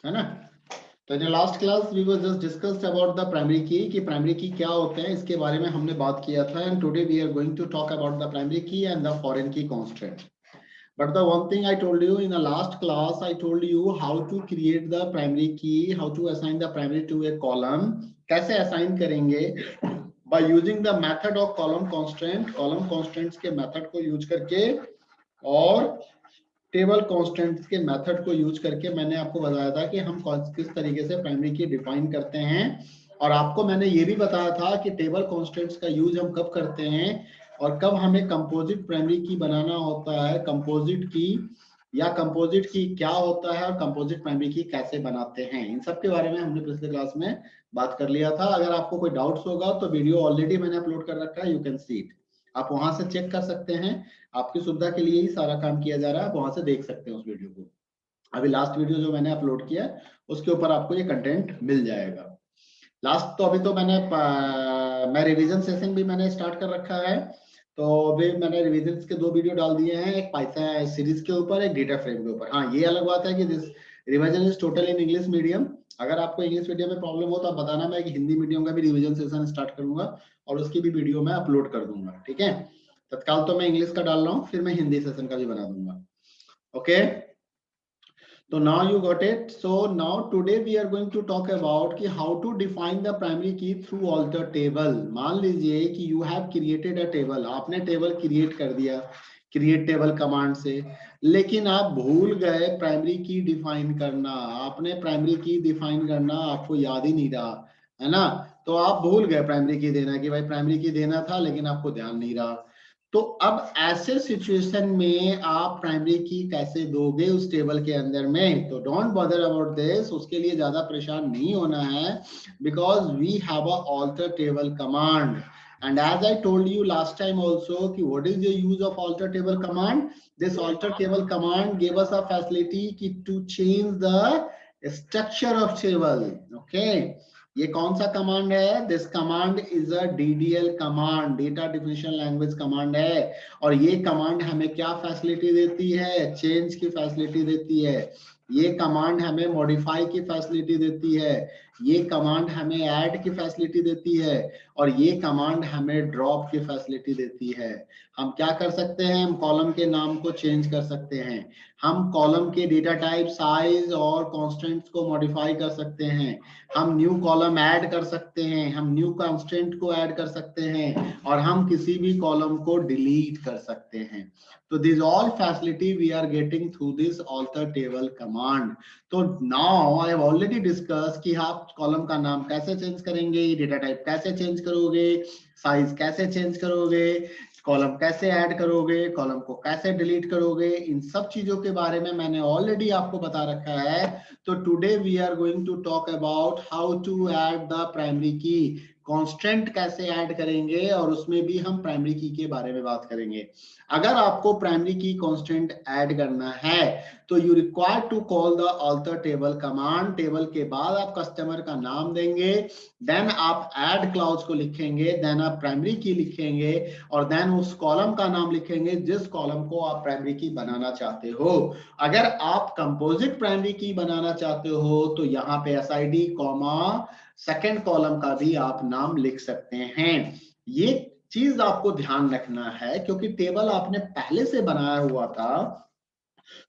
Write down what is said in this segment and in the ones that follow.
है ना। तो in last class we was just discussed about the primary key, कि प्राइमरी की क्या होते हैं इसके बारे में हमने बात किया था। And today we are going to talk about the primary key and the foreign key constant. But the one thing I told you in the last class, I told you how to create the primary key, how to assign the primary to a column. कैसे assign करेंगे? By using the method of column constant, column constants के method को use करके और table constants के method को use करके मैंने आपको बताया था कि हम किस तरीके से प्राइमरी की डिफाइन करते हैं। और आपको मैंने ये भी बताया था कि टेबल कॉन्स्टेंट्स का यूज हम कब करते हैं और कब हमें कंपोजिट प्राइमरी की बनाना होता है, कंपोजिट की या कंपोजिट की क्या होता है और कंपोजिट प्राइमरी की कैसे बनाते हैं। इन सब के बारे में हमने पिछले क्लास में बात कर लिया था। अगर आपको कोई डाउट्स होगा तो वीडियो ऑलरेडी मैंने अपलोड कर रखा है, यू कैन सी इट। आप वहां से चेक कर सकते हैं, आपकी सुविधा के लिए ही सारा काम किया जा रहा है। आप वहां से देख सकते हैं उस वीडियो को। अभी लास्ट वीडियो जो मैंने अपलोड किया उसके ऊपर आपको ये कंटेंट मिल जाएगा। लास्ट तो अभी तो मैं रिवीजन सेशन भी मैंने स्टार्ट कर रखा है। तो अभी मैंने रिवीजन के 2 वीडियो डाल दिए हैं, एक पाइथन सीरीज के ऊपर, एक डेटा फ्रेम के ऊपर। हाँ, ये अलग बात है कि this revision is total in English medium. अगर आपको इंग्लिश मीडियम में प्रॉब्लम हो तो आप बताना, मैं एक हिंदी मीडियम का भी रिवीजन सेशन स्टार्ट करूंगा और उसकी भी वीडियो मैं अपलोड कर दूंगा। ठीक है, तत्काल तो मैं इंग्लिश का डाल रहा हूँ, फिर मैं हिंदी सेशन का भी बना दूंगा। Okay, so now you got it. So now today we are going to talk about कि how to define the primary key through alter table. मान लीजिए कि you have created a table, आपने टेबल क्रिएट कर दिया create table command से, लेकिन आप भूल गए प्राइमरी की डिफाइन करना। आपने प्राइमरी की डिफाइन करना आपको याद ही नहीं रहा, है ना। तो आप भूल गए प्राइमरी की देना, कि भाई प्राइमरी की देना था लेकिन आपको ध्यान नहीं रहा। तो अब ऐसे सिचुएशन में आप प्राइमरी की कैसे दोगे उस टेबल के अंदर में? तो डोंट बॉदर अबाउट दिस, उसके लिए ज्यादा परेशान नहीं होना है, because we have a alter table command. And as I told you last time also कि what is the use of alter table command. This alter table command give us a facility कि to change the structure of table. Okay, ये कौन सा command है? This command is a DDL command, data definition language command है। और ये command हमें क्या फैसिलिटी देती है? चेंज की फैसिलिटी देती है। ये कमांड हमें मॉडिफाई की फैसिलिटी देती है। ये कमांड हमें ऐड की फैसिलिटी देती है और ये कमांड हमें ड्रॉप की फैसिलिटी देती है। हम क्या कर सकते हैं? हम कॉलम के नाम को चेंज कर सकते हैं, हम कॉलम के डेटा टाइप, साइज और कॉन्स्टेंट्स को मॉडिफाई कर सकते हैं, हम न्यू कॉलम ऐड कर सकते हैं, हम न्यू कांस्टेंट को ऐड कर सकते हैं और हम किसी भी कॉलम को डिलीट कर सकते हैं। तो this all facility we are getting through this alter table command. तो now I have already discuss कि आप कॉलम का नाम कैसे चेंज करेंगे, डेटा टाइप कैसे चेंज करोगे, साइज कैसे चेंज करोगे, कॉलम कैसे ऐड करोगे, कॉलम को कैसे डिलीट करोगे, इन सब चीजों के बारे में मैंने ऑलरेडी आपको बता रखा है। तो today we are going to talk about how to add the primary key, constant कैसे ऐड करेंगे और उसमें भी हम प्राइमरी की के बारे में बात करेंगे। अगर आपको प्राइमरी की कांस्टेंट ऐड करना है तो you require to call the alter table command. Table के बाद आप कस्टमर का नाम देंगे, देन आप ऐड क्लाउज को लिखेंगे, देन आप प्राइमरी की लिखेंगे और देन उस कॉलम का नाम लिखेंगे जिस कॉलम को आप प्राइमरी की बनाना चाहते हो। अगर आप कंपोजिट प्राइमरी की बनाना चाहते हो तो यहाँ पे एसआईडी कॉमा सेकेंड कॉलम का भी आप नाम लिख सकते हैं। ये चीज आपको ध्यान रखना है क्योंकि टेबल आपने पहले से बनाया हुआ था।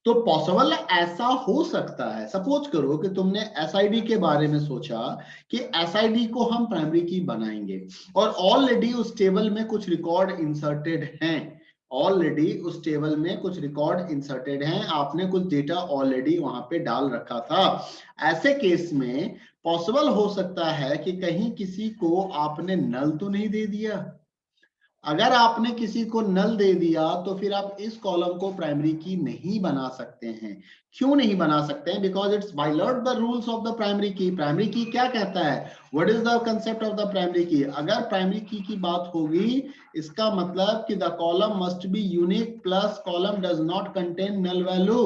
तो पॉसिबल ऐसा हो सकता है, सपोज करो कि तुमने एसआईडी के बारे में सोचा कि एसआईडी को हम प्राइमरी की बनाएंगे और ऑलरेडी उस टेबल में कुछ रिकॉर्ड इंसर्टेड हैं, ऑलरेडी उस टेबल में कुछ रिकॉर्ड इंसर्टेड हैं, आपने कुछ डेटा ऑलरेडी वहां पे डाल रखा था। ऐसे केस में पॉसिबल हो सकता है कि कहीं किसी को आपने नल तो नहीं दे दिया। अगर आपने किसी को नल दे दिया तो फिर आप इस कॉलम को प्राइमरी की नहीं बना सकते हैं। क्यों नहीं बना सकते हैं? Because it's violate the rules of the primary key. Primary key क्या कहता है? What is the concept of the primary key? अगर प्राइमरी की बात होगी, इसका मतलब कि the column must be unique plus column does not contain null value.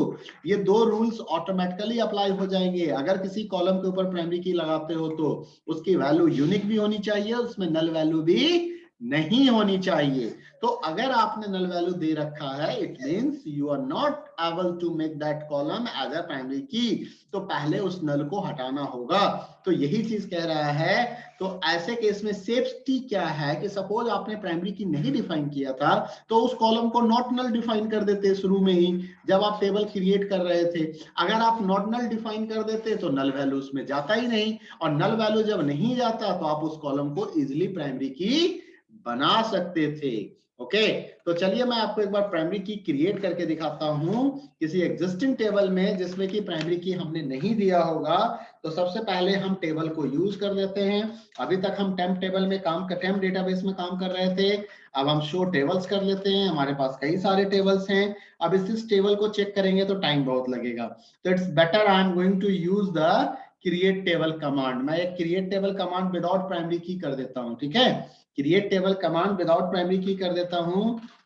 ये दो रूल्स ऑटोमेटिकली अप्लाई हो जाएंगे। अगर किसी कॉलम के ऊपर प्राइमरी की लगाते हो तो उसकी वैल्यू यूनिक भी होनी चाहिए, उसमें नल वैल्यू भी नहीं होनी चाहिए। तो अगर आपने नल वैल्यू दे रखा है, it means you are not able to make that column as a primary key, तो पहले उस नल को हटाना होगा। तो यही चीज कह रहा है। तो ऐसे केस में सेफ्टी क्या है कि सपोज आपने प्राइमरी की नहीं डिफाइन किया था, तो उस कॉलम को नॉट नल डिफाइन कर देते शुरू में ही जब आप टेबल क्रिएट कर रहे थे। अगर आप नॉट नल डिफाइन कर देते तो नल वैल्यू उसमें जाता ही नहीं, और नल वैल्यू जब नहीं जाता तो आप उस कॉलम को इजिली प्राइमरी की बना सकते थे। ओके, तो चलिए मैं आपको एक बार प्राइमरी की क्रिएट करके दिखाता हूं किसी एग्जिस्टिंग टेबल में जिसमें कि प्राइमरी की हमने नहीं दिया होगा। तो सबसे पहले हम टेबल को यूज कर देते हैं। अभी तक हम टेम्प टेबल में टेम्प डेटाबेस में काम कर रहे थे। अब हम शो टेबल्स कर लेते हैं। हमारे पास कई सारे टेबल्स हैं। अब इस टेबल को चेक करेंगे तो टाइम बहुत लगेगा, तो it's better I am going to use the create table command. मैं एक create table command without primary key कर देता हूं। ठीक है, create table command without primary key कर देता हूं।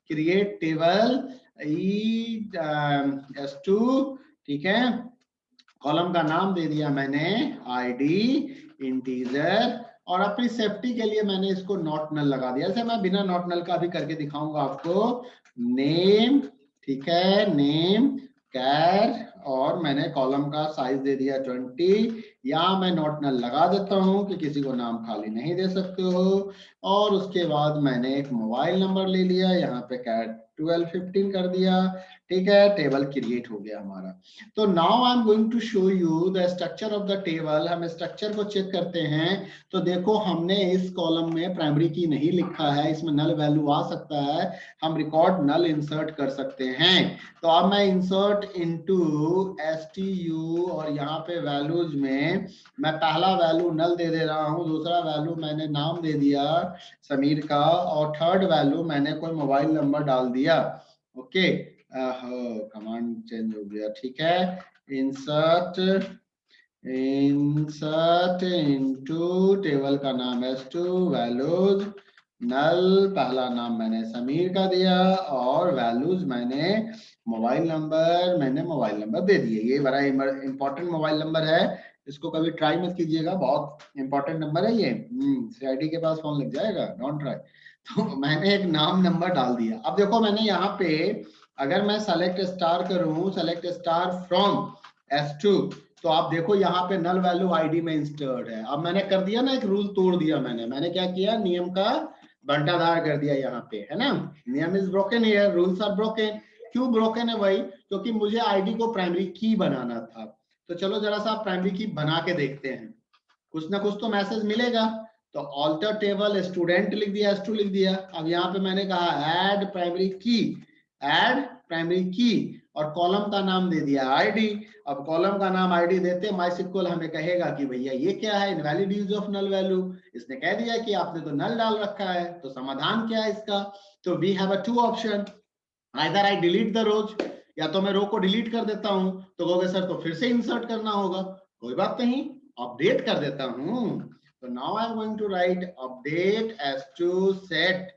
क्रिएट टेबल S2, ठीक है, कॉलम का नाम दे दिया मैंने आईडी इंटीजर, और अपनी सेफ्टी के लिए मैंने इसको नॉट नल लगा दिया। जैसे मैं बिना नॉट नल का भी करके दिखाऊंगा आपको। नेम, ठीक है, नेम कैर, और मैंने कॉलम का साइज दे दिया 20। या मैं नॉट नल लगा देता हूं कि किसी को नाम खाली नहीं दे सकते हो। और उसके बाद मैंने एक मोबाइल नंबर ले लिया, यहाँ पे कैट 1215 कर दिया। ठीक है, टेबल क्रिएट हो गया हमारा। तो now I am going to show you the structure of the table. हम स्ट्रक्चर को चेक करते हैं। तो देखो, हमने इस कॉलम में प्राइमरी की नहीं लिखा है, इसमें नल वैल्यू आ सकता है, हम रिकॉर्ड नल इंसर्ट कर सकते हैं। तो अब मैं इंसर्ट इनटू STU, और यहाँ पे वैल्यूज में मैं पहला वैल्यू नल दे दे रहा हूँ, दूसरा वैल्यू मैंने नाम दे दिया समीर का, और थर्ड वैल्यू मैंने कोई मोबाइल नंबर डाल दिया। ओके, कमांड चेंज हो गया। ठीक है, इंसर्ट इनटू टेबल का नाम S2, वैल्यूज नल, पहला नाम मैंने समीर का दिया, और वैल्यूज मैंने मोबाइल नंबर दे दिए। ये बड़ा इंपॉर्टेंट मोबाइल नंबर है, इसको कभी ट्राई मत कीजिएगा, बहुत इंपॉर्टेंट नंबर है ये। CID के पास फोन लग जाएगा, डोंट ट्राई। तो मैंने एक नाम नंबर डाल दिया। अब देखो, मैंने यहाँ पे अगर मैं सेलेक्ट स्टार करूं, सेलेक्ट स्टार फ्रॉम S2, तो आप देखो यहाँ पे नल वैल्यू आईडी में इंस्टर्ड है। अब मैंने कर दिया ना, एक रूल तोड़ दिया मैंने क्या किया, नियम का बंटाधार कर दिया यहाँ पे, है ना। नियम is broken here, rules are broken. क्यों ब्रोकन है भाई? क्योंकि मुझे आईडी को प्राइमरी की बनाना था। तो चलो जरा सा प्राइमरी की बना के देखते हैं, कुछ ना कुछ तो मैसेज मिलेगा। तो ऑल्टर टेबल स्टूडेंट लिख दिया, S2 लिख दिया। अब यहाँ पे मैंने कहा ऐड प्राइमरी की, ऐड प्राइमरी की, और कॉलम का नाम दे दिया आईडी। अब कॉलम का नाम आईडी देते MySQL हमें कहेगा कि भैया ये क्या है, invalid use of null value. इसने कह दिया कि आपने तो नल डाल रखा है, तो समाधान क्या है इसका? तो we have a 2 option, either I delete the rows, या तो मैं रो को डिलीट कर देता हूं। तो कहोगे सर तो फिर से इंसर्ट करना होगा। कोई बात नहीं, अपडेट कर देता हूं। तो now I am going to write update S2 set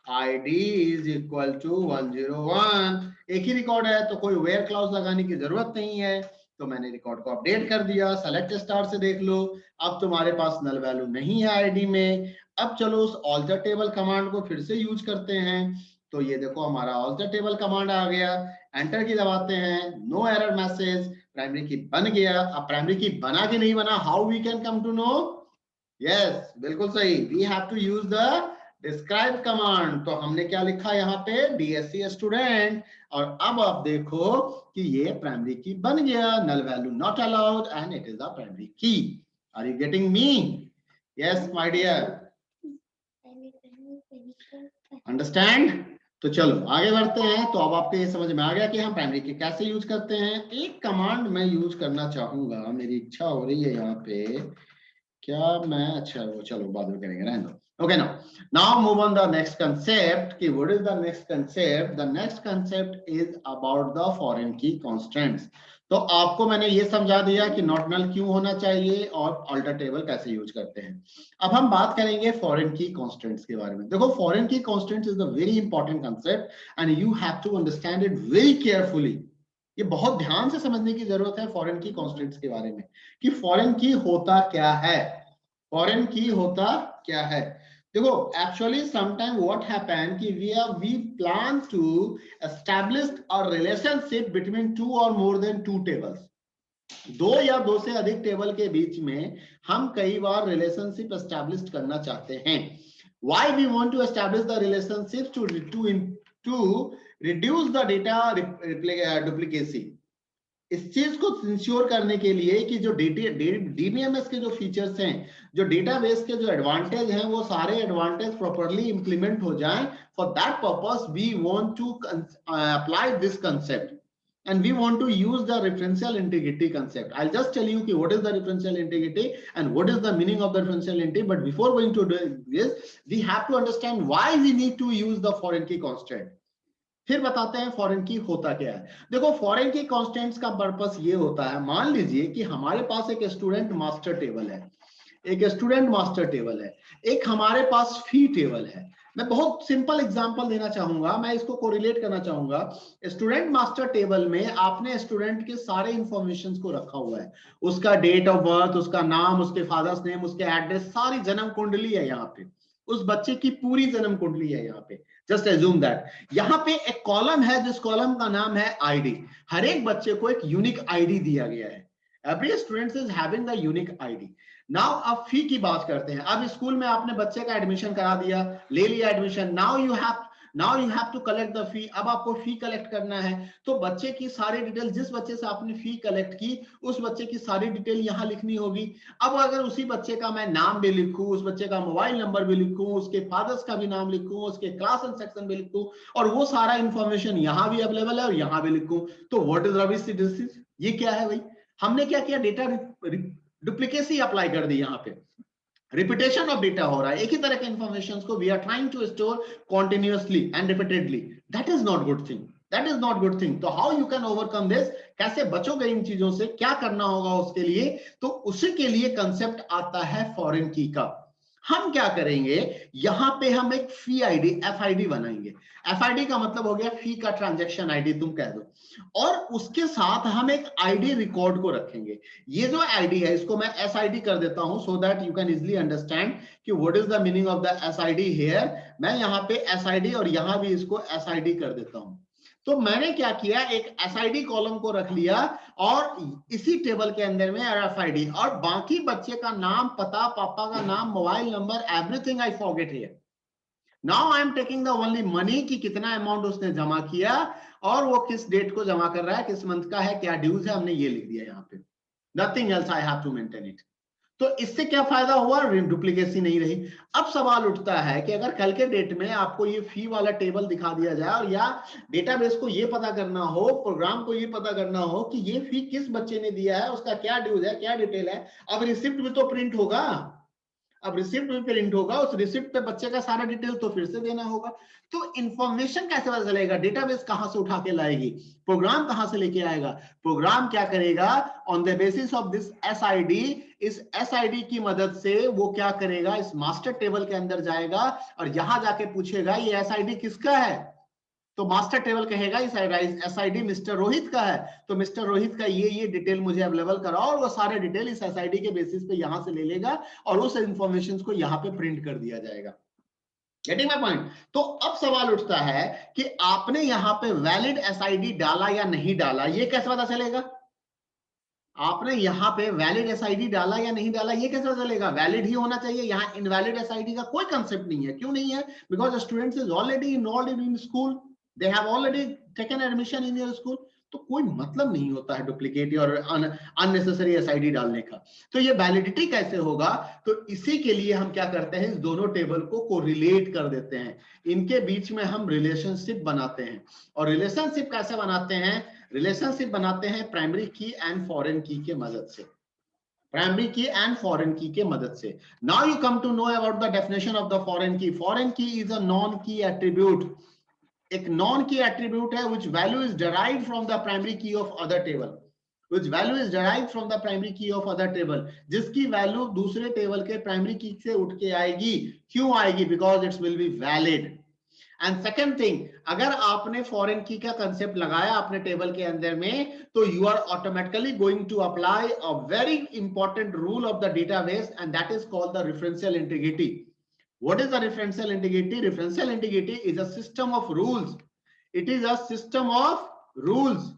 ID is equal to 101। एक ही रिकॉर्ड है तो कोई वेयर क्लाउज लगाने की जरूरत नहीं है। तो मैंने रिकॉर्ड को अपडेट कर दिया। सेलेक्ट स्टार से देख लो, अब तुम्हारे पास नल वैल्यू नहीं है आईडी में। अब चलो उस ऑल्टर टेबल कमांड को फिर से यूज करते हैं। तो ये देखो, हमारा ऑल्टर टेबल कमांड आ गया, एंटर की दबाते हैं, no error message, primary key बन गया। अब प्राइमरी की बना कि नहीं बना, how we can come to know? Yes, बिल्कुल सही, we have to use the describe command. तो हमने क्या लिखा यहाँ पे, DSC स्टूडेंट, और अब आप देखो कि ये प्राइमरी की बन गया, null value not allowed and it is the primary key. Are you getting me? Yes my dear, understand? तो चलो आगे बढ़ते हैं। तो अब आपको ये समझ में आ गया कि हम प्राइमरी की कैसे यूज करते हैं। एक कमांड मैं यूज करना चाहूंगा, मेरी इच्छा हो रही है यहाँ पे, क्या मैं, अच्छा वो चलो बाद में करेंगे, रहने दो। Okay, now move on the next concept. कि what is the next concept? The next concept is about the foreign key constants. तो आपको मैंने ये समझा दिया कि नॉट नल क्यों होना चाहिए और ऑल्टर टेबल कैसे यूज करते हैं। अब हम बात करेंगे फॉरेन की कॉन्स्टेंट्स के बारे में। देखो, foreign key constants is a very important concept and you have to understand it very carefully. ये बहुत ध्यान से समझने की जरूरत है फॉरेन की कॉन्स्टेंट्स के बारे में, कि फॉरेन की होता क्या है, फॉरेन की होता क्या है। देखो एक्चुअली समटाइम व्हाट हैपन कि we plan to establish a relationship between two or more then to tables, दो या दो से अधिक टेबल के बीच में हम कई बार रिलेशनशिप एस्टैब्लिश करना चाहते हैं. Why we want to establish the relationships to reduce the data duplicacy. इस चीज को इंश्योर करने के लिए कि जो डीबीएमएस के जो फीचर्स हैं, जो डेटाबेस के जो एडवांटेज हैं, वो सारे एडवांटेज प्रॉपर्ली इंप्लीमेंट हो जाएं. For that purpose we want to apply this concept and we want to use the referential integrity concept. I'll just tell you what is the referential integrity and what is the meaning of the referential integrity. But before going to do this, we have to understand why we need to use the foreign key constant. फिर बताते हैं foreign की होता क्या है. देखो foreign key constants का purpose ये होता है, मान लीजिए कि हमारे पास एक स्टूडेंट मास्टर टेबल है, एक स्टूडेंट मास्टर टेबल है, एक हमारे पास फी टेबल है. मैं बहुत सिंपल एग्जांपल देना चाहूंगा, मैं इसको कोरिलेट करना चाहूंगा. स्टूडेंट मास्टर टेबल में आपने स्टूडेंट के सारे इंफॉर्मेशन को रखा हुआ है, उसका डेट ऑफ बर्थ, उसका नाम, उसके फादर्स नेम, उसके एड्रेस, सारी जन्म कुंडली है यहाँ पे, उस बच्चे की पूरी जन्म कुंडली है यहाँ पे. जस्ट एज्यूम दैट यहाँ पे एक कॉलम है जिस कॉलम का नाम है आईडी. हर एक बच्चे को एक यूनिक आईडी दिया गया है. Every student is having the unique ID. Now अब फी की बात करते हैं. अब स्कूल में आपने बच्चे का एडमिशन करा दिया, ले लिया admission. Now you have to collect the fee. अब आपको फी कलेक्ट करना है, तो बच्चे की सारी डिटेल, जिस बच्चे से आपने फी कलेक्ट की उस बच्चे की सारी डिटेल यहाँ लिखनी होगी. अब अगर उसी बच्चे का मैं नाम भी लिखूं, उस बच्चे का मोबाइल नंबर भी लिखूं, उसके फादर्स का भी नाम लिखूं, उसके क्लास एंड सेक्शन भी लिखूं, और वो सारा इंफॉर्मेशन यहाँ भी अवेलेबल है और यहाँ भी लिखूं, तो व्हाट इज रबिश दिस? ये क्या है भाई? हमने क्या किया? डेटा डुप्लीकेसी अप्लाई कर दी. यहाँ पे रिपीटेशन ऑफ डेटा हो रहा है, एक ही तरह के इंफॉर्मेशन को we are trying to store continuously and repeatedly. That is not good thing. That is not good thing. तो how you can overcome this? कैसे बचोगे इन चीजों से? क्या करना होगा उसके लिए? तो उसी के लिए कंसेप्ट आता है फॉरेन की का. हम क्या करेंगे, यहां पे हम एक फी आईडी एफआईडी बनाएंगे. एफआईडी का मतलब हो गया फी का ट्रांजैक्शन आईडी तुम कह दो, और उसके साथ हम एक आईडी रिकॉर्ड को रखेंगे. ये जो आईडी है इसको मैं एसआईडी कर देता हूं, so that you can easily understand कि what is the meaning of the SID here. मैं यहाँ पे एसआईडी और यहां भी इसको एसआईडी कर देता हूं. तो मैंने क्या किया, एक एसआईडी कॉलम को रख लिया और इसी टेबल के अंदर में एफआईडी, और बाकी बच्चे का नाम, पता, पापा का नाम, mobile number, everything I forget here. Now I am taking the only money कि कितना अमाउंट उसने जमा किया और वो किस डेट को जमा कर रहा है, किस मंथ का है, क्या ड्यूज है, हमने ये लिख दिया यहाँ पे. Nothing else I have to maintain it. तो इससे क्या फायदा हुआ? डुप्लीकेसी नहीं रही. अब सवाल उठता है कि अगर कल के डेट में आपको ये फी वाला टेबल दिखा दिया जाए और या डेटाबेस को ये पता करना हो, प्रोग्राम को ये पता करना हो कि ये फी किस बच्चे ने दिया है, उसका क्या ड्यूज है, क्या डिटेल है. अब रिसिप्ट भी तो प्रिंट होगा, अब रिसिप्ट भी प्रिंट होगा, उस रिसिप्ट पे बच्चे का सारा डिटेल तो फिर से देना होगा. तो इंफॉर्मेशन कैसे पता चलेगा? डेटाबेस कहां से उठा के लाएगी, प्रोग्राम कहां से लेके आएगा? प्रोग्राम क्या करेगा? On the basis of this SID, इस एसआईडी की मदद से वो क्या करेगा, इस मास्टर टेबल के अंदर जाएगा और यहां जाके पूछेगा ये एसआईडी किसका है. तो मास्टर टेबल कहेगा इस एसआईडी मिस्टर रोहित का है, तो मिस्टर रोहित का ये डिटेल मुझे अवेलेबल कराओ, और वो सारे डिटेल इस एसआईडी के बेसिस पे यहां से ले लेगा और उस इंफॉर्मेशन को यहां पे प्रिंट कर दिया जाएगा. Getting my point? तो अब सवाल उठता है कि आपने यहां पे वैलिड एसआईडी डाला या नहीं डाला, ये कैसे पता चलेगा? आपने यहाँ पे वैलिड एसआईडी डाला या नहीं डाला, ये कैसे चलेगा? वैलिड ही होना चाहिए. यहाँ इनवैलिड एसआईडी का कोई कंसेप्ट नहीं है. क्यों नहीं है? Because students is already enrolled in school, they have already taken admission in your school. तो कोई मतलब नहीं होता है डुप्लीकेट और अननेसेसरी एसआईडी डालने का. तो ये वैलिडिटी कैसे होगा? तो इसी के लिए हम क्या करते हैं, इस दोनों टेबल को कोरिलेट कर देते हैं, इनके बीच में हम रिलेशनशिप बनाते हैं. और रिलेशनशिप कैसे बनाते हैं? रिलेशनशिप बनाते हैं प्राइमरी की एंड फॉरेन की के मदद से. प्राइमरी की एंड फॉरेन की के मदद से. Now you come to know about the definition of the foreign key. Foreign key is a non key attribute. एक नॉन की एट्रीब्यूट है which value is derived from the primary key of other table, which value is derived from the primary key of other table, जिसकी value दूसरे table के primary की से उठ के आएगी. क्यों आएगी? Because it's will be valid. And second thing, अगर आपने फॉरेन की का कंसेप्ट लगाया अपने टेबल के अंदर में, तो you are automatically going to apply a very important rule of the database, and that is called the referential integrity. What is the referential integrity? Referential integrity is a system of rules. It is a system of rules.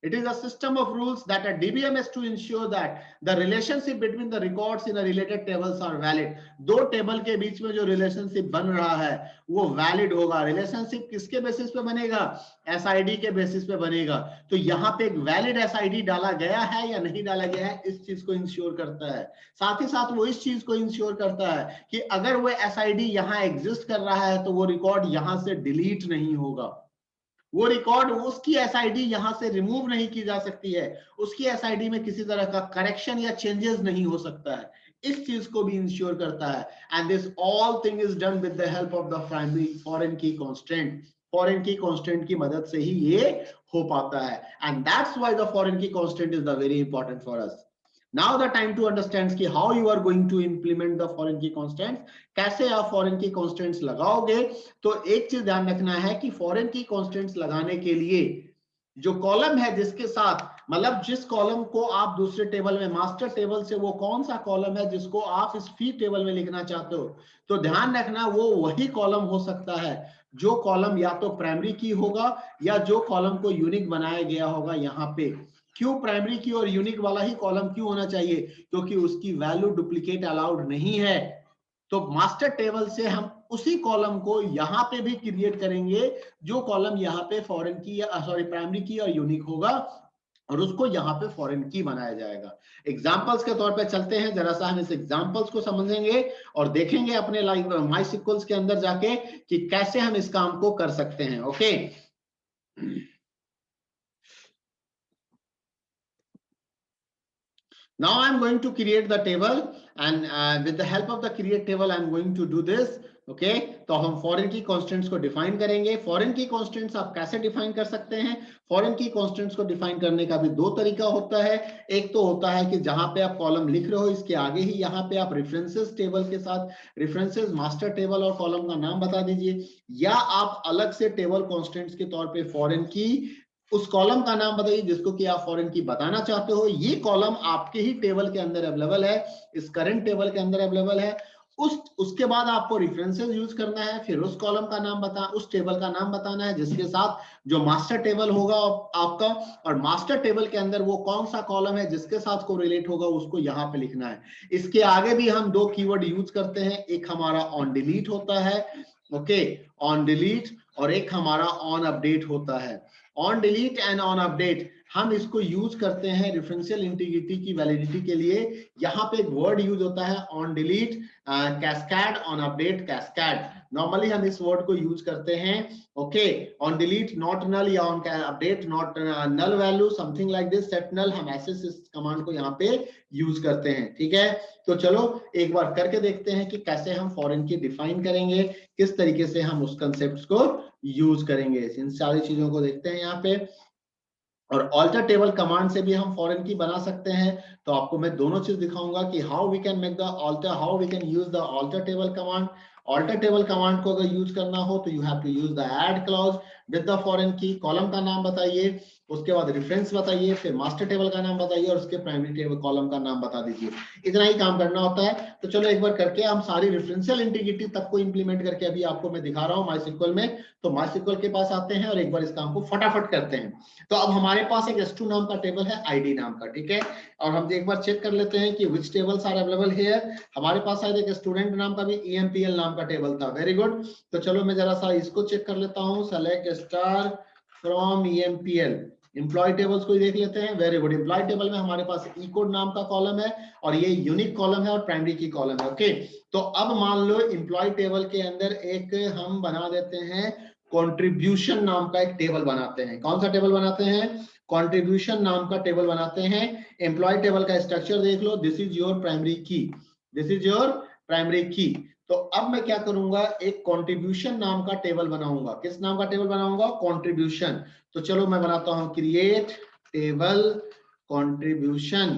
It is a system of rules that a DBM has to ensure that the relationship between the records in a related tables are valid. दो table के बीच में जो relationship बन रहा है वो valid होगा. Relationship किसके बेसिस पे बनेगा? एसआईडी के बेसिस पे बनेगा. तो यहाँ पे एक वैलिड एसआईडी डाला गया है या नहीं डाला गया है, इस चीज को इंश्योर करता है. साथ ही साथ वो इस चीज को इंश्योर करता है कि अगर वो एसआईडी यहाँ एग्जिस्ट कर रहा है तो वो रिकॉर्ड यहाँ से डिलीट नहीं होगा. वो रिकॉर्ड, उसकी एसआईडी यहां से रिमूव नहीं की जा सकती है. उसकी एसआईडी में किसी तरह का करेक्शन या चेंजेस नहीं हो सकता है. इस चीज को भी इंश्योर करता है. And this all thing is done with the help of the primary foreign key constraint. Foreign key constraint की मदद से ही ये हो पाता है. And that's why the foreign key constraint is the very important for us. Now the time to understand कि how you are going to implement the foreign key constants. कैसे आप foreign key constants लगाओगे? तो एक चीज ध्यान रखना है कि foreign key constants लगाने के लिए जो कॉलम है जिसके साथ, मतलब जिस कॉलम को आप दूसरे टेबल में, मास्टर टेबल से वो कौन सा कॉलम है जिसको आप इस फी टेबल में लिखना चाहते हो, तो ध्यान रखना वो वही कॉलम हो सकता है जो कॉलम या तो प्राइमरी की होगा या जो कॉलम को यूनिक बनाया गया होगा. यहाँ पे क्यों प्राइमरी की और यूनिक वाला ही कॉलम क्यों होना चाहिए? क्योंकि उसकी वैल्यू डुप्लीकेट अलाउड नहीं है. तो मास्टर टेबल से हम उसी कॉलम को यहाँ पे भी क्रिएट करेंगे जो कॉलम यहाँ पे फॉरेन की या प्राइमरी की और यूनिक होगा, और उसको यहाँ पे फॉरेन की बनाया जाएगा. एग्जांपल्स के तौर पे चलते हैं, जरा सा हम इस एग्जांपल्स को समझेंगे और देखेंगे अपने लाइव माइस्क्ल के अंदर जाके कि कैसे हम इस काम को कर सकते हैं. Okay, now I'm going to create the table and with the help of the create table I'm going to do this. Okay, तो हम फॉरेन की कॉन्स्टेंट्स को डिफाइन करेंगे. फॉरेन की कॉन्स्टेंट्स आप कैसे डिफाइन कर सकते हैं? फॉरेन की कॉन्स्टेंट्स को डिफाइन करने का भी दो तरीका होता है. एक तो होता है कि जहां पे आप कॉलम लिख रहे हो इसके आगे ही यहाँ पे आप रेफरेंसेस टेबल के साथ रेफरेंसेस मास्टर टेबल और कॉलम का नाम बता दीजिए, या आप अलग से टेबल कॉन्स्टेंट्स के तौर पे फॉरेन की उस कॉलम का नाम बताइए जिसको कि आप फॉरेन की बताना चाहते हो. ये कॉलम आपके ही टेबल के अंदर अवेलेबल है, इस करंट टेबल के अंदर अवेलेबल है. उसके बाद आपको रेफरेंसेस यूज करना है, फिर उस कॉलम का नाम उस टेबल का नाम बताना है जिसके साथ जो मास्टर टेबल होगा आपका, और मास्टर टेबल के अंदर वो कौन सा कॉलम है जिसके साथ को रिलेट होगा उसको यहाँ पे लिखना है. इसके आगे भी हम दो कीवर्ड यूज करते हैं. एक हमारा ऑन डिलीट होता है, ओके, ऑन डिलीट, और एक हमारा ऑन अपडेट होता है. On delete and on update हम इसको यूज करते हैं रेफरेंशियल इंटीग्रिटी की वैलिडिटी के लिए. यहाँ पे एक वर्ड यूज होता है on delete cascade, on update cascade. Normally हम इस वर्ड को यूज करते हैं. Okay, on delete not null या on update not null value, something like this, set null, हम ऐसे इस कमांड को यहाँ पे यूज करते हैं. ठीक है, तो चलो एक बार करके देखते हैं कि कैसे हम फॉरेन की डिफाइन करेंगे, किस तरीके से हम उस कंसेप्ट को यूज करेंगे. इन सारी चीजों को देखते हैं यहाँ पे. और ऑल्टर टेबल कमांड से भी हम फॉरेन की बना सकते हैं. तो आपको मैं दोनों चीज दिखाऊंगा कि how we can make the alter, how we can use the alter table command. Alter table command को अगर यूज करना हो तो you have to use the add clause with the foreign key. Column का नाम बताइए, उसके बाद रेफरेंस बताइए, फिर मास्टर टेबल का नाम बताइए और उसके प्राइमरी टेबल कॉलम का नाम बता दीजिए. इतना ही काम करना होता है. तो चलो एक बार करके हम सारी रेफरेंशियल इंटीग्रिटी तक को इंप्लीमेंट करके अभी आपको मैं दिखा रहा हूँ माइस्क्ल में. तो माइस्क्ल के पास आते हैं और एक बार इस काम को फटाफट करते हैं. तो अब हमारे पास एक S2 नाम का टेबल है आईडी नाम का, ठीक है, और हम एक बार चेक कर लेते हैं कि विच टेबल्स आर अवेलेबल हियर. हमारे पास शायद एक स्टूडेंट नाम का भी EMPL नाम का टेबल था. Very good. तो चलो मैं जरा सा इसको चेक कर लेता हूँ. Select star from EMPL, employ tables को देख लेते हैं. Very good. एम्प्लॉय टेबल में हमारे पास ई कोड नाम का कॉलम है और ये यूनिक कॉलम है और प्राइमरी की कॉलम है. ओके, तो अब मान लो एम्प्लॉय टेबल के अंदर एक हम बना देते हैं कंट्रीब्यूशन नाम का एक टेबल बनाते हैं. कौन सा टेबल बनाते हैं? कंट्रीब्यूशन नाम का टेबल बनाते हैं. एम्प्लॉय टेबल का स्ट्रक्चर देख लो. दिस इज योर प्राइमरी की, this is your primary key. तो अब मैं क्या करूंगा, एक कंट्रीब्यूशन नाम का टेबल बनाऊंगा. किस नाम का टेबल बनाऊंगा? कंट्रीब्यूशन. तो चलो मैं बनाता हूं क्रिएट टेबल कंट्रीब्यूशन,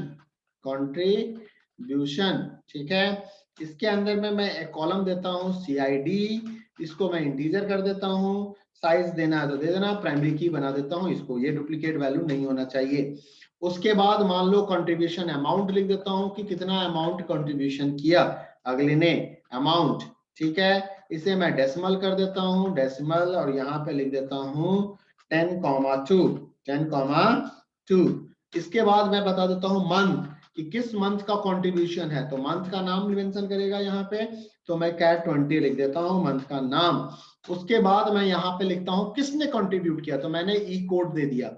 कंट्रीब्यूशन. ठीक है, इसके अंदर में मैं एक कॉलम देता हूं CID, इसको मैं इंटीजर कर देता हूं. साइज देना है तो दे देना. प्राइमरी की बना देता हूं इसको, ये डुप्लीकेट वैल्यू नहीं होना चाहिए. उसके बाद मान लो कंट्रीब्यूशन अमाउंट लिख देता हूं कि कितना अमाउंट कंट्रीब्यूशन किया. अगले ने अमाउंट, ठीक है, इसे मैं डेसिमल कर देता हूं, डेसिमल, और यहाँ पे लिख देता हूं 10,2। इसके बाद मैं बता देता हूं मंथ कि किस मंथ का कंट्रीब्यूशन है, तो मंथ का नाम मेंशन करेगा यहाँ पे, तो मैं कैट 20 लिख देता हूं मंथ का नाम। उसके बाद मैं यहाँ पे लिखता हूं किसने कंट्रीब्यूट किया, तो मैंने ई कोड दे दिया।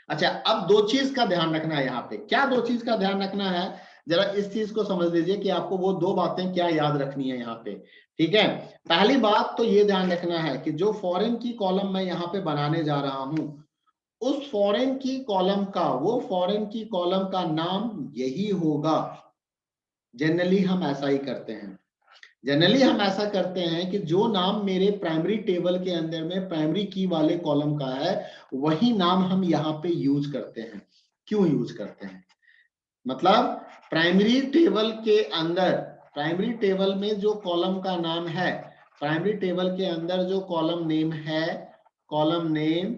अच्छा, अब दो चीज का ध्यान रखना है यहाँ पे, क्या दो चीज का ध्यान रखना है, जरा इस चीज को समझ लीजिए कि आपको वो दो बातें क्या याद रखनी है यहाँ पे। ठीक है, पहली बात तो ये ध्यान रखना है कि जो फॉरेन की कॉलम मैं यहाँ पे बनाने जा रहा हूं, उस फॉरेन की कॉलम का, वो फॉरेन की कॉलम का नाम यही होगा। जनरली हम ऐसा ही करते हैं, जनरली हम ऐसा करते हैं कि जो नाम मेरे प्राइमरी टेबल के अंदर में प्राइमरी की वाले कॉलम का है, वही नाम हम यहाँ पे यूज करते हैं। क्यों यूज करते हैं, मतलब प्राइमरी टेबल के अंदर, प्राइमरी टेबल में जो कॉलम का नाम है, प्राइमरी टेबल के अंदर जो कॉलम नेम है, कॉलम नेम,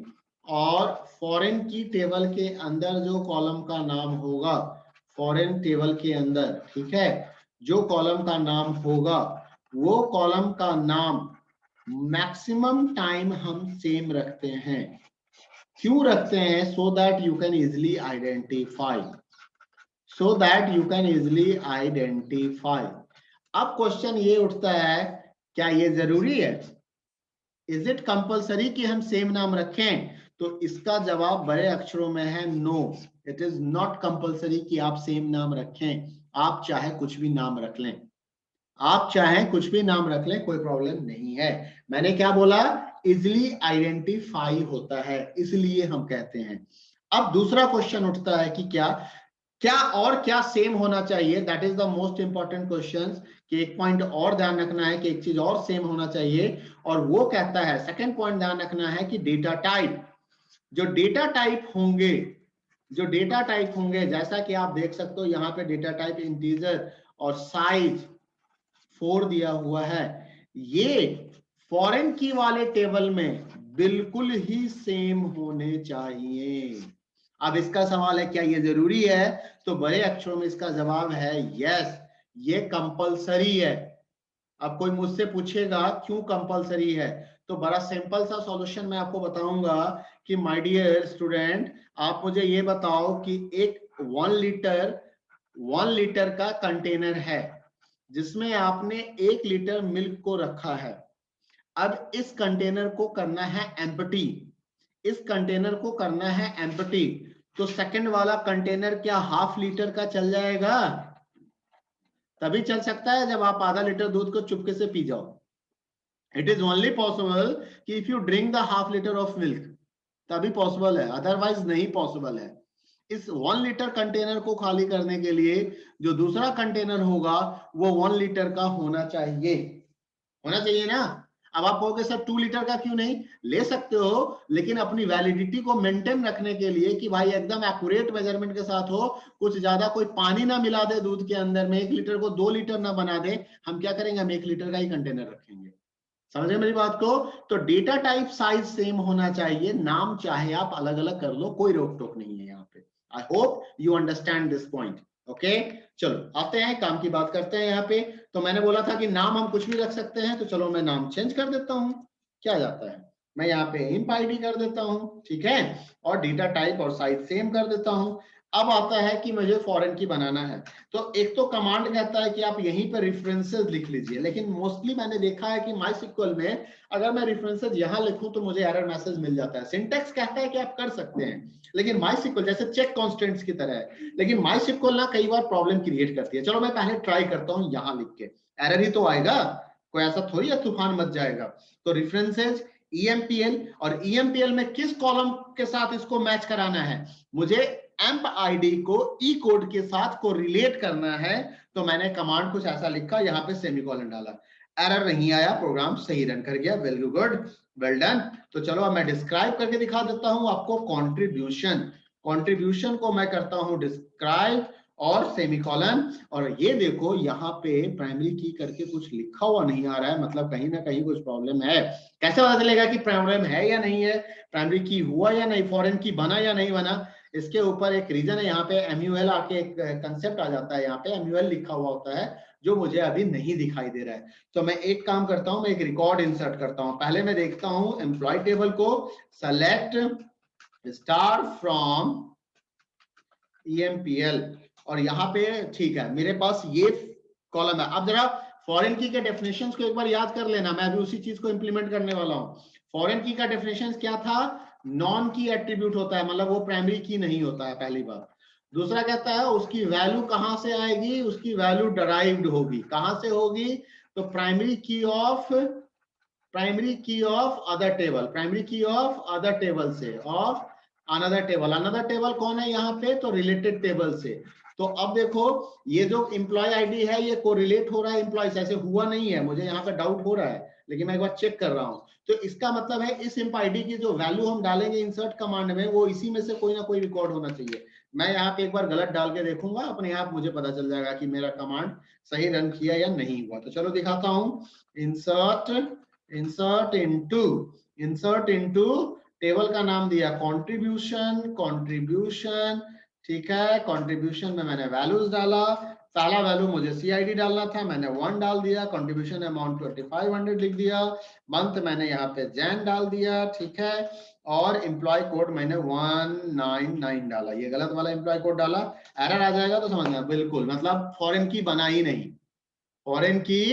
और फॉरेन की टेबल के अंदर जो कॉलम का नाम होगा, फॉरेन टेबल के अंदर, ठीक है, जो कॉलम का नाम होगा, वो कॉलम का नाम मैक्सिमम टाइम हम सेम रखते हैं। क्यों रखते हैं, सो that you can easily identify, so that you can easily identify। अब क्वेश्चन ये उठता है, क्या ये जरूरी है, इज इट कंपल्सरी कि हम सेम नाम रखें, तो इसका जवाब बड़े अक्षरों में है no, it is not compulsory कि आप सेम नाम रखें। आप चाहे कुछ भी नाम रख लें, आप चाहे कुछ भी नाम रख लें, कोई प्रॉब्लम नहीं है। मैंने क्या बोला, इजिली आइडेंटिफाई होता है, इसलिए हम कहते हैं। अब दूसरा क्वेश्चन उठता है कि क्या क्या और क्या सेम होना चाहिए, that is the most important question, कि एक पॉइंट और ध्यान रखना है कि एक चीज और सेम होना चाहिए, और वो कहता है, सेकंड पॉइंट ध्यान रखना है कि डेटा टाइप, जो डेटा टाइप होंगे, जो डेटा टाइप होंगे, जैसा कि आप देख सकते हो यहाँ पे डेटा टाइप इंटीजर और साइज 4 दिया हुआ है, ये फॉरेन की वाले टेबल में बिल्कुल ही सेम होने चाहिए। अब इसका सवाल है क्या ये जरूरी है, तो बड़े अक्षरों में इसका जवाब है यस, ये कंपलसरी है। अब कोई मुझसे पूछेगा क्यों कंपलसरी है, तो बड़ा सिंपल सा सॉल्यूशन मैं आपको बताऊंगा कि माय डियर स्टूडेंट, आप मुझे ये बताओ कि एक 1 लीटर का कंटेनर है, जिसमें आपने 1 लीटर मिल्क को रखा है। अब इस कंटेनर को करना है एम्प्टी, इस कंटेनर को करना है एम्प्टी, तो सेकंड वाला कंटेनर क्या ½ लीटर का चल जाएगा, तभी चल सकता है जब आप आधा लीटर दूध को चुपके से पी जाओ। इट इज ओनली पॉसिबल कि if you drink the ½ litre of milk, तभी पॉसिबल है, अदरवाइज नहीं पॉसिबल है। इस 1 लीटर कंटेनर को खाली करने के लिए जो दूसरा कंटेनर होगा वो 1 लीटर का होना चाहिए, होना चाहिए ना। अब आप कहोगे सर 2 लीटर का क्यों नहीं, ले सकते हो, लेकिन अपनी वैलिडिटी को मेंटेन रखने के लिए कि भाई एकदम एक्यूरेट मेजरमेंट के साथ हो, कुछ ज्यादा कोई पानी ना मिला दे दूध के अंदर में, 1 लीटर को 2 लीटर ना बना दे, हम क्या करेंगे, हम 1 लीटर का ही कंटेनर रखेंगे। समझे मेरी बात को, तो डेटा टाइप साइज सेम होना चाहिए, नाम चाहे आप अलग अलग कर लो, कोई रोक टोक नहीं है यहाँ पे। आई hope you understand this point. Okay, चलो आते हैं काम की बात करते हैं यहाँ पे। तो मैंने बोला था कि नाम हम कुछ भी रख सकते हैं, तो चलो मैं नाम चेंज कर देता हूँ। क्या जाता है, मैं यहाँ पे इंप आईडी कर देता हूँ, ठीक है, और डेटा टाइप और साइज सेम कर देता हूँ। अब आता है कि मुझे फॉरेन की बनाना है, तो एक तो कमांड कहता है कि आप यहीं पर रेफरेंसेस लिख लीजिए, लेकिन मोस्टली मैंने देखा है कि MySQL में अगर मैं रेफरेंसेस यहाँ लिखूं तो मुझे एरर मैसेज मिल जाता है। सिंटैक्स कहता है कि आप कर सकते हैं, लेकिन MySQL जैसे चेक कॉन्स्टेंट्स की तरह है, लेकिन MySQL ना कई बार प्रॉब्लम क्रिएट करती है। चलो मैं पहले ट्राई करता हूँ यहाँ लिख के, एरर ही तो आएगा, कोई ऐसा थोड़ी है तूफान मच जाएगा। तो रेफरेंसेस EMPL, और EMPL में किस कॉलम के साथ इसको मैच कराना है, मुझे एम्प आईडी को ई कोड के साथ को रिलेट करना है। तो मैंने कमांड कुछ ऐसा लिखा, यहाँ पे सेमीकोलन डाला, एरर नहीं आया, प्रोग्राम सही रन कर गया, वेरी गुड, वेल डन। तो चलो अब मैं डिस्क्राइब करके दिखा देता हूं आपको कंट्रीब्यूशन, कंट्रीब्यूशन को मैं करता हूं डिस्क्राइब और सेमीकोलन, और ये देखो यहाँ पे प्राइमरी की करके कुछ लिखा हुआ नहीं आ रहा है, मतलब कहीं ना कहीं कुछ प्रॉब्लम है। कैसे पता चलेगा कि प्रॉब्लम है या नहीं है, प्राइमरी की हुआ या नहीं, फॉरेन की बना या नहीं बना, इसके ऊपर एक रीजन है, यहाँ पे MUL आके एक कंसेप्ट आ जाता है, यहाँ पे MUL लिखा हुआ होता है जो मुझे अभी नहीं दिखाई दे रहा है। तो मैं एक काम करता हूं, मैं एक रिकॉर्ड इंसर्ट करता हूं। पहले मैं देखता हूं एम्प्लॉय टेबल को, सेलेक्ट स्टार फ्रॉम EMPL, और यहाँ पे ठीक है मेरे पास ये कॉलम है। अब जरा फॉरेन की के डेफिनेशंस को एक बार याद कर लेना, मैं अभी उसी चीज को इंप्लीमेंट करने वाला हूँ। फॉरेन की का डेफिनेशंस क्या था? नॉन की एट्रीब्यूट होता है, मतलब वो प्राइमरी की नहीं होता है, पहली बात। दूसरा कहता है उसकी वैल्यू कहां से आएगी, उसकी वैल्यू डराइव्ड होगी। कहां से होगी? तो प्राइमरी की ऑफ अदर टेबल, प्राइमरी की ऑफ अदर टेबल से, of another table. Another table कौन है यहाँ पे? तो रिलेटेड टेबल से। तो अब देखो ये जो एम्प्लॉय आईडी है ये कोरिलेट हो रहा है एम्प्लॉय से, ऐसे हुआ नहीं है, मुझे यहाँ पे डाउट हो रहा है, लेकिन मैं एक बार चेक कर रहा हूँ। तो इसका मतलब है इस एम्प आईडी की जो वैल्यू हम डालेंगे इंसर्ट कमांड में, वो इसी में से कोई ना कोई रिकॉर्ड होना चाहिए। मैं यहाँ पे एक बार गलत डाल के देखूंगा, अपने आप मुझे पता चल जाएगा कि मेरा कमांड सही रन किया या नहीं हुआ। तो चलो दिखाता हूँ। इंसर्ट इनटू टेबल का नाम दिया कंट्रीब्यूशन, ठीक है। कंट्रीब्यूशन में मैंने वैल्यूज डाला, पहला वैल्यू मुझे CID डालना था, मैंने 1 डाल दिया। कंट्रीब्यूशन अमाउंट 2500 लिख दिया। मंथ मैंने यहाँ पे जैन डाल दिया, ठीक है। और एम्प्लॉय कोड मैंने 199 डाला, ये गलत वाला एम्प्लॉय कोड डाला। एरर आ जाएगा तो समझना, बिल्कुल मतलब फॉरेन की बना ही नहीं, फॉरेन की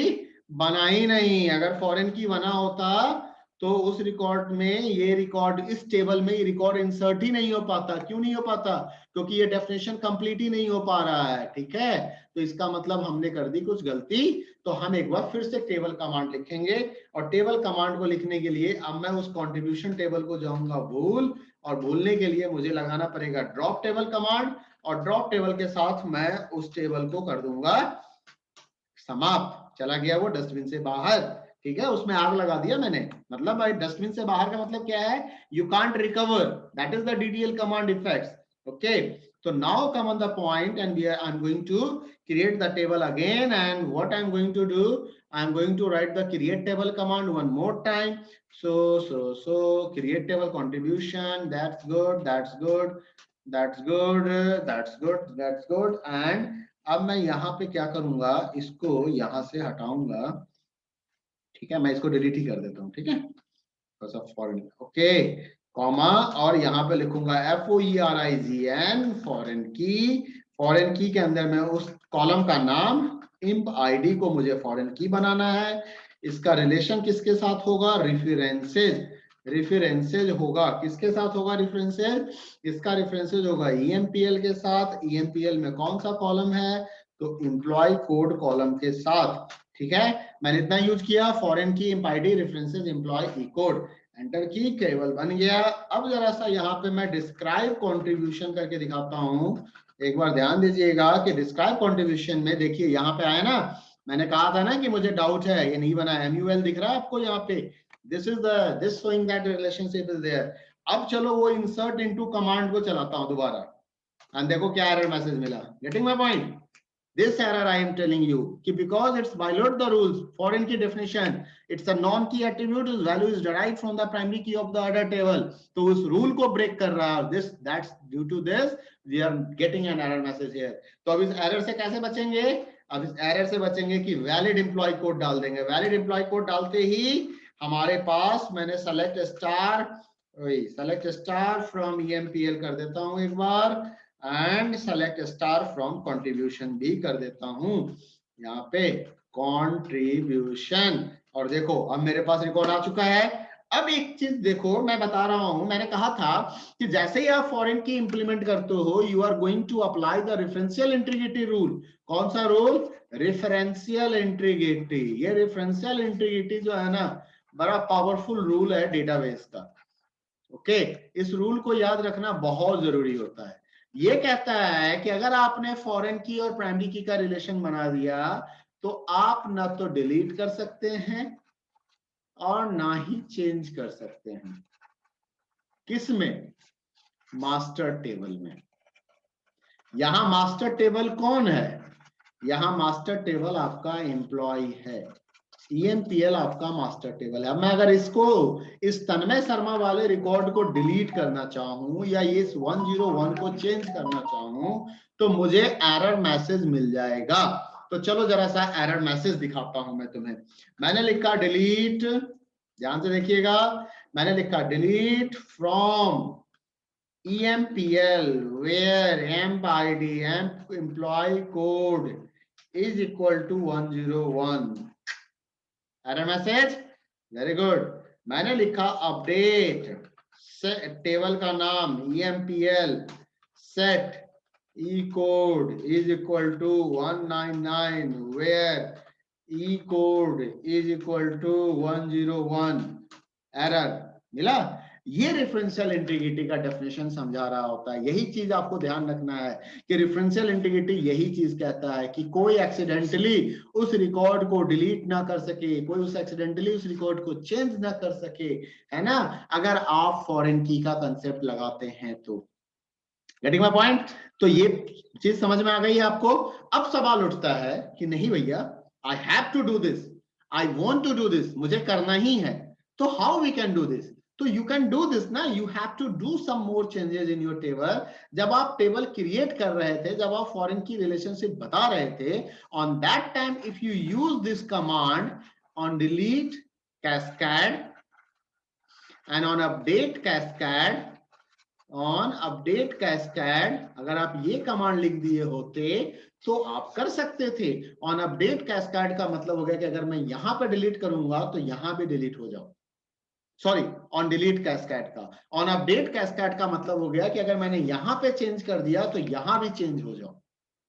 बना ही नहीं। अगर फॉरेन की बना होता तो उस रिकॉर्ड में, ये रिकॉर्ड इस टेबल में ये रिकॉर्ड इंसर्ट ही नहीं हो पाता। क्यों नहीं हो पाता? क्योंकि ये डेफिनेशन कंप्लीट ही नहीं हो पा रहा है, ठीक है। तो इसका मतलब हमने कर दी कुछ गलती। तो हम एक बार फिर से टेबल कमांड लिखेंगे, और टेबल कमांड को लिखने के लिए अब मैं उस कंट्रीब्यूशन टेबल को जाऊंगा भूल, और भूलने के लिए मुझे लगाना पड़ेगा ड्रॉप टेबल कमांड, और ड्रॉप टेबल के साथ मैं उस टेबल को कर दूंगा समाप्त। चला गया वो डस्टबिन से बाहर, ठीक है। उसमें आग लगा दिया मैंने। मतलब भाई डस्टबिन से बाहर का मतलब क्या है? You can't recover, that is the DDL command effects. Okay, so now come on the point, and I'm going to create the table again, and what I'm going to do, I'm going to write the create table command one more time. So create table contribution, that's good, that's good, that's good, that's good, that's good। And अब मैं यहाँ पे क्या करूंगा, इसको यहाँ से हटाऊंगा, ठीक है। मैं इसको डिलीट ही कर देता हूँ, ठीक है। फॉरेन, ओके, कॉमा, और यहाँ पे लिखूंगा FOREIGN, फॉरेन की के अंदर में उस कॉलम का नाम imp ID को मुझे फॉरेन की बनाना है। इसका रिलेशन किसके साथ होगा? रेफरेंसेज होगा। किसके साथ होगा रेफरेंसेज? इसका रेफरेंसेज होगा EMPL के साथ। EMPL में कौन सा कॉलम है? तो एम्प्लॉय कोड कॉलम के साथ, ठीक है। मैंने इतना यूज किया, फॉरेन की imp ID रेफरेंसेज एम्प्लॉय ई कोड, एंटर की, केवल बन गया। अब जरा सा यहाँ पे मैं डिस्क्राइब कंट्रीब्यूशन करके दिखाता हूँ। एक बार ध्यान दीजिएगा कि डिस्क्राइब कंट्रीब्यूशन में देखिए यहाँ पे आया ना, मैंने कहा था ना कि मुझे डाउट है ये नहीं बना। MUL दिख रहा है आपको यहाँ पे, this showing that relationship is there। अब चलो वो इंसर्ट इनटू कमांड को चलाता हूँ दोबारा, और देखो क्या एरर मैसेज मिला। Getting my point? This error I am telling you कि because it's violate the rules, foreign key definition, it's a non-key attribute whose value is derived from the primary key of the other table। तो उस rule को break कर रहा है। That's due to this we are getting an error message here। तो अब इस error से कैसे बचेंगे? अब इस error से बचेंगे कि valid employee code डाल देंगे। valid employee code डालते ही हमारे पास, मैंने select star from EMPL कर देता हूँ एक बार, and select star from contribution भी कर देता हूं यहाँ पे, कंट्रीब्यूशन। और देखो अब मेरे पास रिकॉर्ड आ चुका है। अब एक चीज देखो, मैं बता रहा हूं, मैंने कहा था कि जैसे ही आप फॉरेन की इंप्लीमेंट करते हो, you are going to apply the referential integrity rule. कौन सा रूल? Referential integrity. ये रेफरेंशियल इंटीग्रिटी जो है ना, बड़ा पावरफुल रूल है डेटाबेस का। ओके, इस रूल को याद रखना बहुत जरूरी होता है। ये कहता है कि अगर आपने फॉरेन की और प्राइमरी की का रिलेशन बना दिया, तो आप ना तो डिलीट कर सकते हैं और ना ही चेंज कर सकते हैं। किसमें? मास्टर टेबल में। यहां मास्टर टेबल कौन है? यहां मास्टर टेबल आपका एम्प्लॉय है। EMPL आपका मास्टर टेबल है। अब मैं अगर इसको इस तन्मय शर्मा वाले रिकॉर्ड को डिलीट करना चाहूं या ये इस 101 को चेंज करना चाहूं तो मुझे एरर मैसेज मिल जाएगा। तो चलो जरा सा एरर मैसेज दिखाता हूं मैं तुम्हें। मैंने लिखा डिलीट, ध्यान से देखिएगा, मैंने लिखा delete from EMPL where EMP ID employee code is equal to 101। Error message, very good. मैंने लिखा अपडेट टेबल का नाम EMPL set e code is equal to 199 where e code is equal to 101। Error मिला। ये referential integrity का definition समझा रहा होता है। यही चीज आपको ध्यान रखना है कि रेफरेंशियल इंटीग्रिटी यही चीज कहता है कि कोई एक्सीडेंटली उस रिकॉर्ड को डिलीट ना कर सके, कोई उस एक्सीडेंटली उस रिकॉर्ड को चेंज ना कर सके, है ना, अगर आप फॉरेन की का कंसेप्ट लगाते हैं तो। Getting my point? तो ये चीज समझ में आ गई है आपको। अब सवाल उठता है कि नहीं भैया, I have to do this, I want to do this, मुझे करना ही है, तो how we can do this? तो यू कैन डू दिस ना, you have to do some more changes in your table. जब आप टेबल क्रिएट कर रहे थे, जब आप फॉरेन की रिलेशनशिप बता रहे थे, on that time if you use this command on delete cascade and on update cascade, on update cascade, अगर आप ये कमांड लिख दिए होते तो आप कर सकते थे। ऑन अपडेट कैस्केड का मतलब हो गया कि अगर मैं यहां पर डिलीट करूंगा तो यहां भी डिलीट हो जाओ। सॉरी, ऑन डिलीट कैस्केड का, ऑन अपडेट कैस्केड का मतलब हो गया कि अगर मैंने यहां पे चेंज कर दिया तो यहां भी चेंज हो जाओ।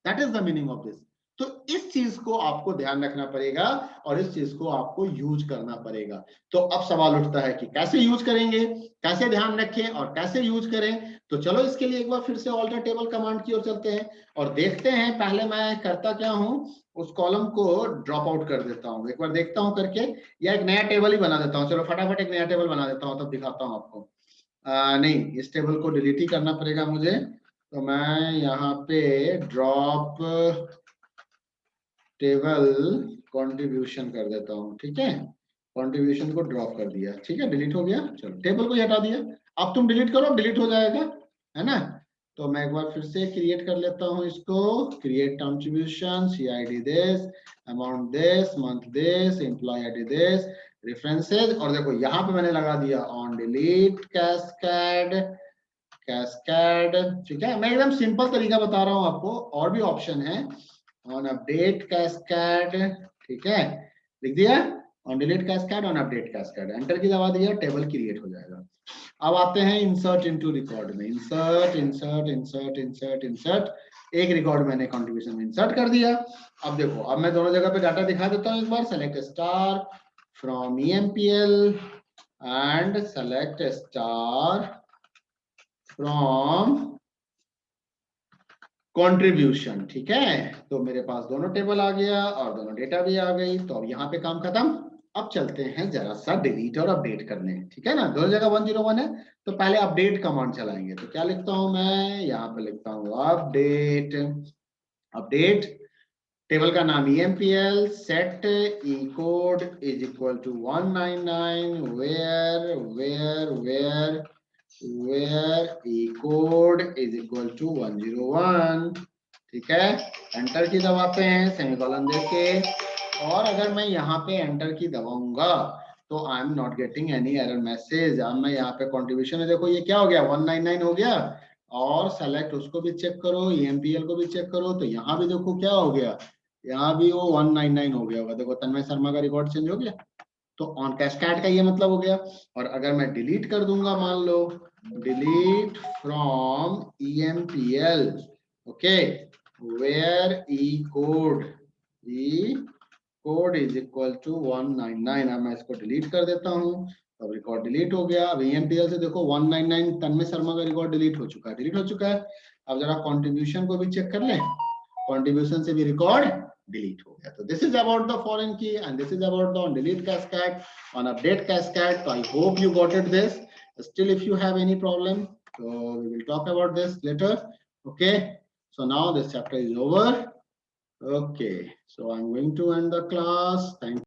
That is the meaning of this. तो इस चीज को आपको ध्यान रखना पड़ेगा और इस चीज को आपको यूज करना पड़ेगा। तो अब सवाल उठता है कि कैसे यूज करेंगे, कैसे ध्यान रखें और कैसे यूज करें। तो चलो इसके लिए एक बार फिर से ऑल्टर टेबल कमांड की ओर चलते हैं और देखते हैं। पहले मैं करता क्या हूं, उस कॉलम को ड्रॉप आउट कर देता हूं, एक बार देखता हूं करके, या एक नया टेबल ही बना देता हूं। चलो फटाफट एक नया टेबल बना देता हूं, तब दिखाता हूं आपको। नहीं, इस टेबल को डिलीट ही करना पड़ेगा मुझे। तो मैं यहाँ पे ड्रॉप टेबल कंट्रीब्यूशन कर देता हूँ, ठीक है, कंट्रीब्यूशन को ड्रॉप कर दिया, ठीक है, डिलीट हो गया। चलो टेबल को ही हटा दिया। अब तुम डिलीट करो, डिलीट हो जाएगा, है ना। तो मैं एक बार फिर से क्रिएट कर लेता हूँ इसको, create contribution, CID this, amount this, month this, employ ID this, references, और देखो यहाँ पे मैंने लगा दिया ऑन डिलीट कैस्केड, कैस्केड, ठीक है। मैं एकदम सिंपल तरीका बता रहा हूँ आपको, और भी ऑप्शन है, ऑन अपडेट कैस्केड, ठीक है, लिख दिया on delete cascade, on update cascade, enter की दबा दिया, टेबल क्रिएट हो जाएगा। अब आते हैं इंसर्ट इनटू रिकॉर्ड में, insert insert insert insert insert, एक रिकॉर्ड मैंने कंट्रीब्यूशन में इंसर्ट कर दिया। अब देखो, अब मैं दोनों जगह पे डाटा दिखा देता हूँ एक बार। Select star from EMPL and select star from contribution, ठीक है। तो मेरे पास दोनों टेबल आ गया और दोनों डेटा भी आ गई। तो अब यहाँ पे काम खत्म। अब चलते हैं जरा सा डिलीट और अपडेट करने, ठीक है ना। दोनों जगह 101 है, तो पहले अपडेट कमांड चलाएंगे। तो क्या लिखता हूं मैं, यहाँ पे लिखता हूँ अपडेट, अपडेट टेबल का नाम EMPL set e code is equal to 199 where e code is equal to 101, ठीक है। एंटर की दबाते हैं सेमीकोलन देके, और अगर मैं यहाँ पे एंटर की दबाऊंगा तो I am not getting any error message. अब मैं यहाँ पे कंट्रीब्यूशन है, देखो ये क्या हो गया, 199 हो गया। और सेलेक्ट उसको भी चेक करो, EMPL को भी चेक करो, तो यहाँ भी देखो क्या हो गया, यहाँ भी वो 199 हो गया होगा। देखो तन्मय शर्मा का रिकॉर्ड चेंज हो गया। तो ऑन कैस्केड का ये मतलब हो गया। और अगर मैं डिलीट कर दूंगा, मान लो delete from EMPL, okay, where e code is equal to 199। अब मैं इसको डिलीट कर देता हूँ। अब रिकॉर्ड डिलीट हो गया। अब EMPL से देखो 199 तन्मय शर्मा का रिकॉर्ड डिलीट हो चुका है, डिलीट हो चुका है। अब जरा कंट्रीब्यूशन को भी चेक कर लें, कंट्रीब्यूशन से भी रिकॉर्ड डिलीट हो गया। तो this is about the foreign key and this is about the on delete cascade, on update cascade. तो I hope you got it this. Still if you have any problem, so we will talk about this later, okay. So now this chapter is over, okay, so I'm going to end the class. Thank you.